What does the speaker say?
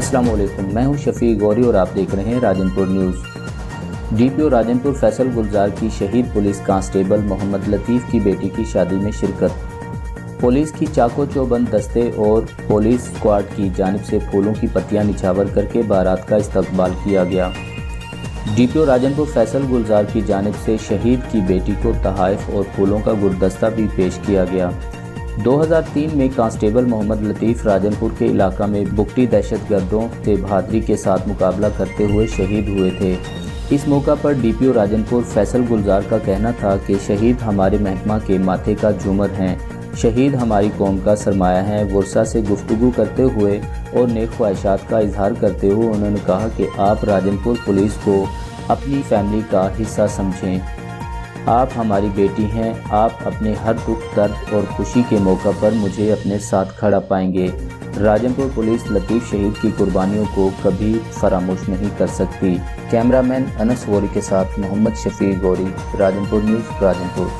अस्सलाम वालेकुम, मैं हूं शफी गौरी और आप देख रहे हैं राजनपुर न्यूज़। डीपीओ राजनपुर फैसल गुलजार की शहीद पुलिस कांस्टेबल मोहम्मद लतीफ़ की बेटी की शादी में शिरकत। पुलिस की चाको चौबंद दस्ते और पुलिस स्क्वाड की जानिब से फूलों की पत्तियां निछावर करके बारात का इस्तकबाल किया गया। डीपीओ राजनपुर फैसल गुलजार की जानिब से शहीद की बेटी को तोहफ़े और फूलों का गुलदस्ता भी पेश किया गया। 2003 में कांस्टेबल मोहम्मद लतीफ़ राजनपुर के इलाका में बुगटी दहशतगर्दों से बहादुरी के साथ मुकाबला करते हुए शहीद हुए थे। इस मौका पर डीपीओ राजनपुर फैसल गुलजार का कहना था कि शहीद हमारे महकमा के माथे का झूमर हैं, शहीद हमारी कौम का सरमाया है। वर्षा से गुफ्तगू करते हुए और नेक ख्वाहिशात का इजहार करते हुए उन्होंने कहा कि आप राजनपुर पुलिस को अपनी फैमिली का हिस्सा समझें। आप हमारी बेटी हैं, आप अपने हर दुख दर्द और खुशी के मौका पर मुझे अपने साथ खड़ा पाएंगे। राजनपुर पुलिस लतीफ़ शहीद की कुर्बानियों को कभी फरामोश नहीं कर सकती। कैमरामैन अनस वोरी के साथ मोहम्मद शफी गौरी, राजनपुर न्यूज़, राजनपुर।